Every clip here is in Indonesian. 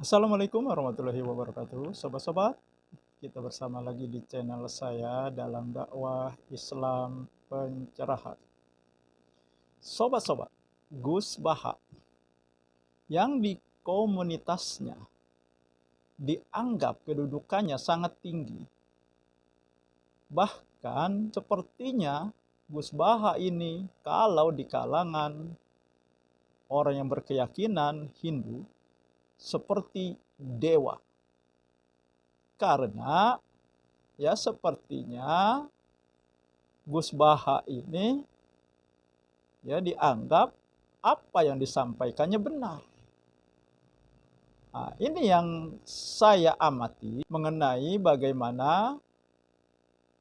Assalamualaikum warahmatullahi wabarakatuh. Sobat-sobat, kita bersama lagi di channel saya dalam dakwah Islam pencerahan. Sobat-sobat, Gus Baha yang di komunitasnya dianggap kedudukannya sangat tinggi. Bahkan sepertinya Gus Baha ini kalau di kalangan orang yang berkeyakinan Hindu seperti dewa. Karena ya sepertinya Gus Baha ini ya dianggap apa yang disampaikannya benar. Nah, ini yang saya amati mengenai bagaimana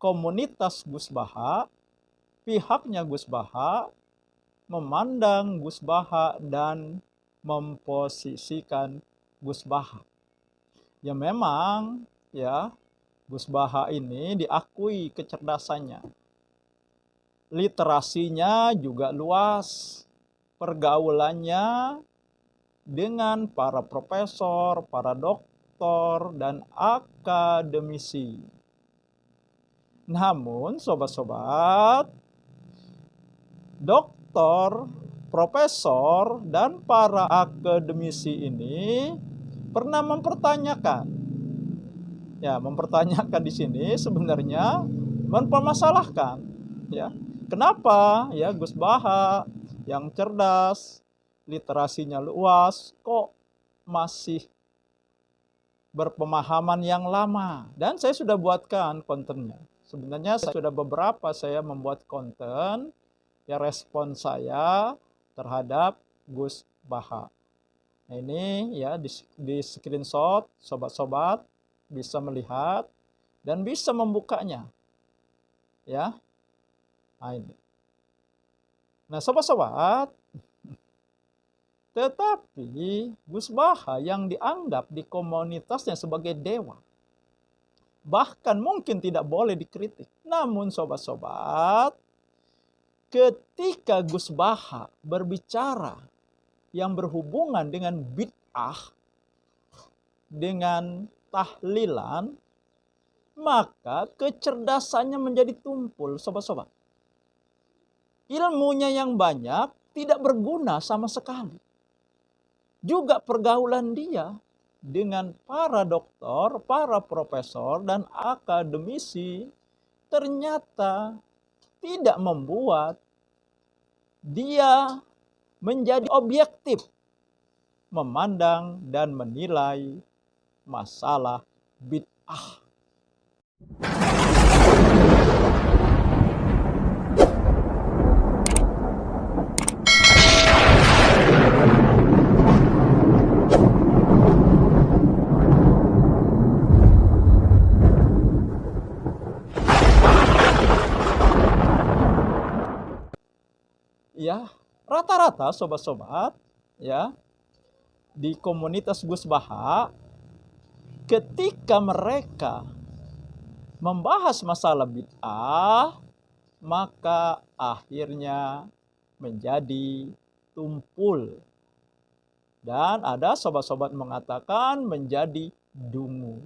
komunitas Gus Baha, pihaknya Gus Baha memandang Gus Baha dan memposisikan Gus Baha. Ya memang ya Gus Baha ini diakui kecerdasannya. Literasinya juga luas. Pergaulannya dengan para profesor, para doktor, dan akademisi. Namun sobat-sobat, doktor, profesor, dan para akademisi ini pernah mempertanyakan. Ya, mempertanyakan di sini sebenarnya mempermasalahkan. Ya, kenapa ya Gus Baha yang cerdas, literasinya luas, kok masih berpemahaman yang lama? Dan saya sudah buatkan kontennya. Sebenarnya sudah beberapa saya membuat konten. Ya, respon saya terhadap Gus Baha. Nah, ini ya di screenshot, sobat-sobat bisa melihat dan bisa membukanya. Ya. Nah, ini. Nah, sobat-sobat, tetapi Gus Baha yang dianggap di komunitasnya sebagai dewa, bahkan mungkin tidak boleh dikritik. Namun sobat-sobat, ketika Gus Baha berbicara yang berhubungan dengan bid'ah, dengan tahlilan, maka kecerdasannya menjadi tumpul, sobat-sobat. Ilmunya yang banyak tidak berguna sama sekali. Juga pergaulan dia dengan para doktor, para profesor, dan akademisi ternyata tidak membuat dia menjadi objektif memandang dan menilai masalah bid'ah. Ya, rata-rata sobat-sobat ya di komunitas Gus Baha ketika mereka membahas masalah bid'ah, maka akhirnya menjadi tumpul. Dan ada sobat-sobat mengatakan menjadi dungu.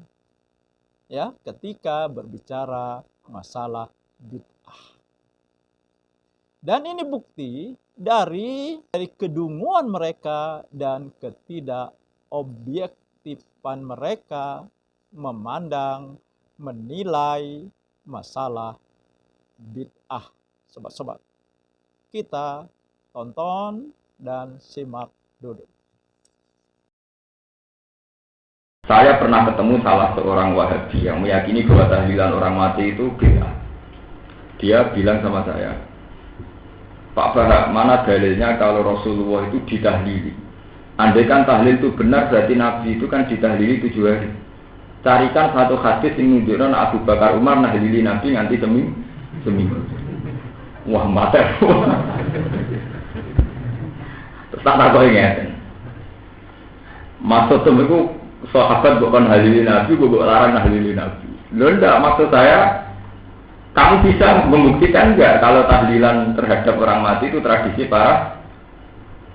Ya, ketika berbicara masalah bid'ah. Dan ini bukti dari kedunguan mereka dan ketidakobjektifan mereka memandang, menilai masalah bid'ah. Sobat-sobat, kita tonton dan simak dulu. Saya pernah ketemu salah seorang Wahabi yang meyakini bahwa tahlilan orang mati itu bid'ah. Dia bilang sama saya, Pak Baha, mana dalilnya kalau Rasulullah itu ditahlili? Andai kan tahlil itu benar, berarti Nabi itu kan ditahlili 7 hari. Carikan satu hadis yang menunjukkan Abu Bakar Umar nahlili Nabi nganti seminggu. Wah, mater. Tak kok ngeten. Maksud itu sahabat bukan nahlili Nabi, bukan larang nahlili Nabi. Lho ndak, maksud saya Kamu bisa membuktikan nggak kalau tahlilan terhadap orang mati itu tradisi para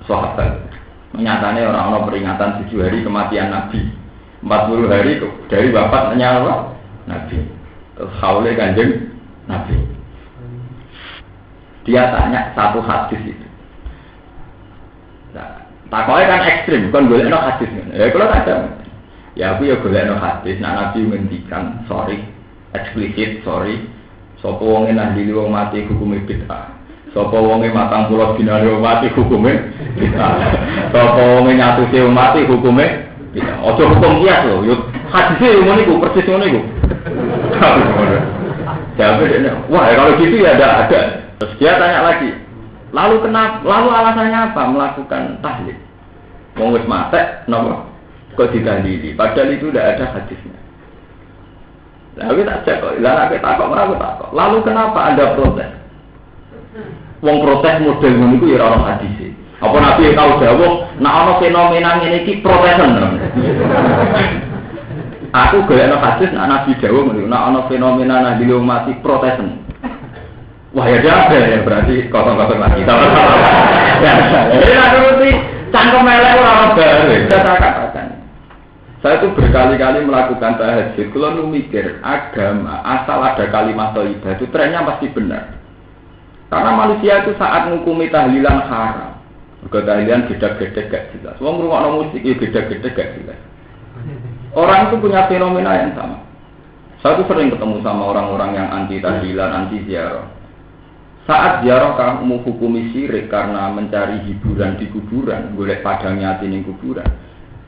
sahabat? Nyatanya orang-orang peringatan 7 hari kematian Nabi, 40 hari dari wafatnya Nabi, terus haule kanjeng Nabi. Dia tanya satu hadis itu. Nah, takoknya kan ekstrim, bukan golekno hadis. Ya kalau ada, ya aku ya golekno hadis. Nah Nabi ngendikan, sorry, eksplisit, sorry. Sapa wonge nahdili wong mati hukume bid'ah. Sapa wonge matang pulau dinari wong mati hukume bid'ah. Sapa wonge nyatusi wong mati hukume bid'ah. Ojo hukum kias lho, yo hadise yo ngono iku, persis ngono iku. Wah, kalau gitu ya ada. Terus dia tanya lagi, lalu alasannya apa melakukan tahlil? Wong wis mate, napa? Kok ditahlili? Padahal itu tidak ada hadisnya. Lalu tak cek kok, aku takut. Lalu kenapa Anda protes? Wong protes model ngono iku ya ora hadis. Apa Nabi tahu dawuh, nek ana fenomena ngene iki protesen. Aku golekno hadis nek Nabi dawuh ngono, nek ana fenomena nahdil mati protesen. Wah ya ya berarti kosong-kosong lagi. Ya nuruti cangkem elek ora bener. Saya katakan. Saya itu berkali-kali melakukan tahajud. Kalau nu mikir agama asal ada kalimat thayyibah itu trennya pasti benar. Karena manusia itu saat ngukumi tahlilan haram. Mergo tahlilan gede-gede gak jelas. Wong ngrungokno musik ya gede-gede gak jelas. Orang itu punya fenomena yang sama. Saya itu sering ketemu sama orang-orang yang anti tahlilan, anti ziarah. Saat ziarah kamu hukumi syirik karena mencari hiburan di kuburan, golek padangnya hati ning kuburan.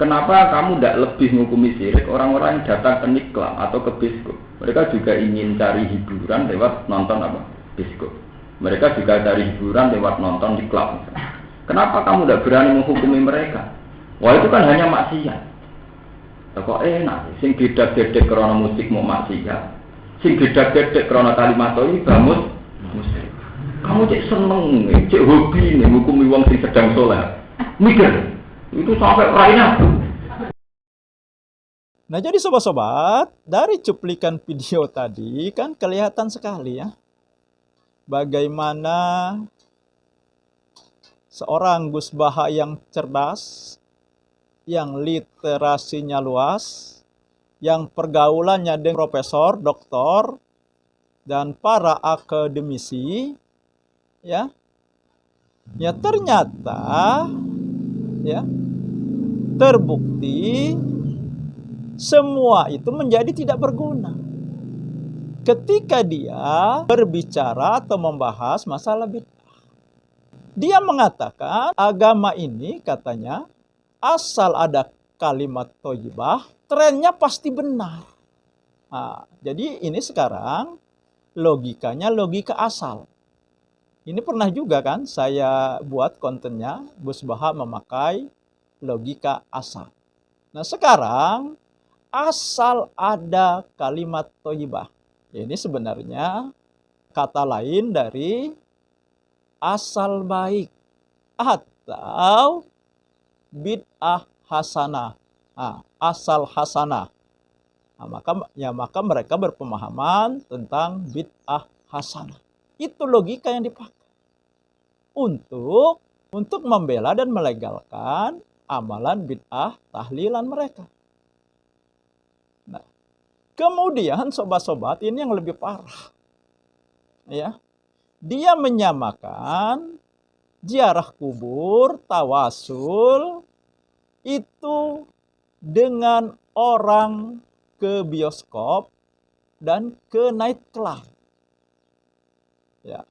Kenapa kamu tidak lebih menghukumi syirik orang-orang yang datang ke niklam atau ke biskop? Mereka juga ingin cari hiburan lewat nonton apa? Biskop. Mereka juga cari hiburan lewat nonton di klub. Kenapa kamu tidak berani menghukumi mereka? Wah itu kan hanya maksiat. Kok enak? Sing gedak-gedek karena musik mau maksiat. Sing gedak-gedek karena kalimat ini bamus musik. Kamu cek seneng, cek hobi nih menghukumi wong sing sedang sholat. Mikir. Itu sampai lainnya. Nah jadi sobat-sobat, dari cuplikan video tadi kan kelihatan sekali ya bagaimana seorang Gus Baha yang cerdas, yang literasinya luas, yang pergaulannya dengan profesor, doktor, dan para akademisi, ya ternyata ya terbukti semua itu menjadi tidak berguna ketika dia berbicara atau membahas masalah bid'ah. Dia mengatakan agama ini katanya asal ada kalimat thayyibah trennya pasti benar. Nah, jadi ini sekarang logikanya logika asal. Ini pernah juga kan saya buat kontennya, Gus Baha memakai logika asal. Nah sekarang asal ada kalimat thayyibah. Ini sebenarnya kata lain dari asal baik atau bid'ah hasanah. Nah, asal hasanah. Nah, maka mereka berpemahaman tentang bid'ah hasanah. Itu logika yang dipakai untuk membela dan melegalkan amalan bid'ah tahlilan mereka. Nah, kemudian sobat-sobat ini yang lebih parah. Ya. Dia menyamakan ziarah kubur, tawasul itu dengan orang ke bioskop dan ke nightclub. Ya,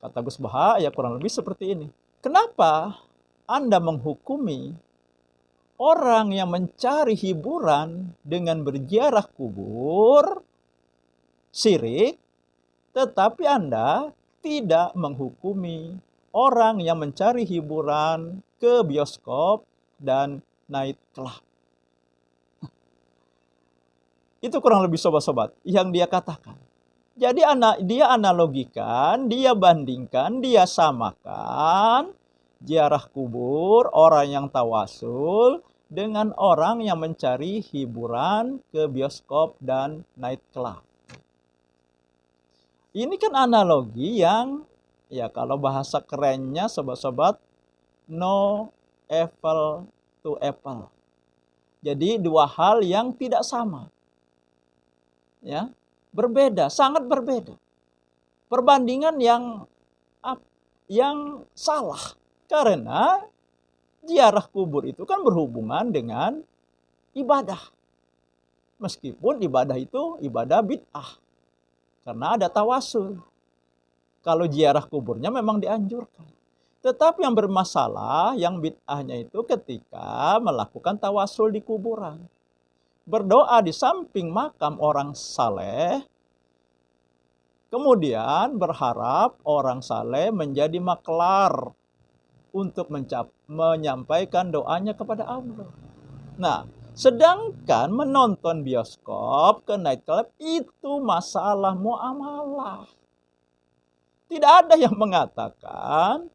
kata Gus Baha ya kurang lebih seperti ini. Kenapa Anda menghukumi orang yang mencari hiburan dengan berziarah kubur syirik, tetapi Anda tidak menghukumi orang yang mencari hiburan ke bioskop dan nightclub? Itu kurang lebih sobat-sobat yang dia katakan. Jadi dia analogikan, dia bandingkan, dia samakan ziarah kubur orang yang tawasul dengan orang yang mencari hiburan ke bioskop dan nightclub. Ini kan analogi yang, ya kalau bahasa kerennya sobat-sobat, no apple to apple. Jadi dua hal yang tidak sama. Ya, berbeda, sangat berbeda. Perbandingan yang salah. Karena ziarah kubur itu kan berhubungan dengan ibadah. Meskipun ibadah itu ibadah bid'ah. Karena ada tawasul. Kalau ziarah kuburnya memang dianjurkan. Tetapi yang bermasalah, yang bid'ahnya itu ketika melakukan tawasul di kuburan. Berdoa di samping makam orang saleh, kemudian berharap orang saleh menjadi maklar untuk menyampaikan doanya kepada Allah. Nah, sedangkan menonton bioskop ke nightclub itu masalah muamalah. Tidak ada yang mengatakan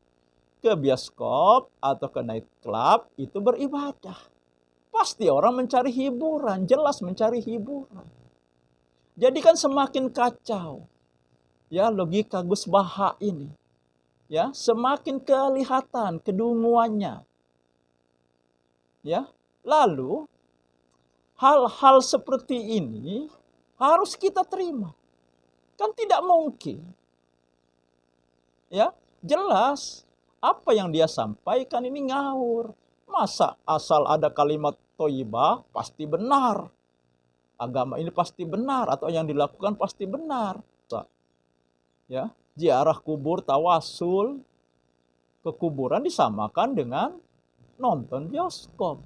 ke bioskop atau ke nightclub itu beribadah. Pasti orang mencari hiburan, jelas mencari hiburan. Jadi kan semakin kacau ya logika Gus Baha ini. Ya, semakin kelihatan kedunguannya. Ya. Lalu hal-hal seperti ini harus kita terima. Kan tidak mungkin. Ya, jelas apa yang dia sampaikan ini ngawur. Masa asal ada kalimat thayyibah pasti benar. Agama ini pasti benar atau yang dilakukan pasti benar. Ya, ziarah kubur, tawasul ke kuburan disamakan dengan nonton bioskop.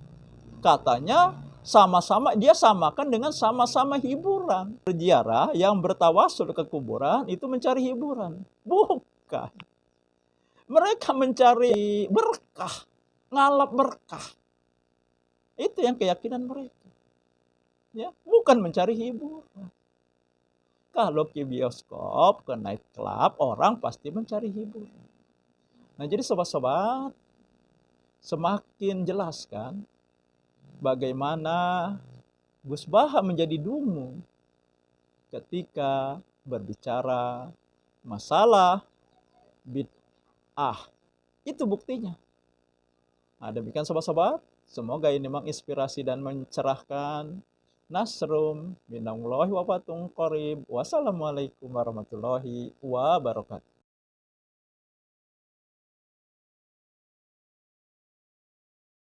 Katanya dia samakan dengan sama-sama hiburan. Berziarah yang bertawasul ke kuburan itu mencari hiburan. Bukan. Mereka mencari berkah, ngalap berkah. Itu yang keyakinan mereka. Ya, bukan mencari hiburan. Kalau ke bioskop, ke nightclub, orang pasti mencari hiburan. Nah, jadi sobat-sobat, semakin jelas kan bagaimana Gus Baha menjadi dungu ketika berbicara masalah bid'ah. Itu buktinya. Nah, demikian sobat-sobat, semoga ini menginspirasi dan mencerahkan. Nasrum minallahi wa fatun qarib. Wassalamualaikum warahmatullahi wabarakatuh.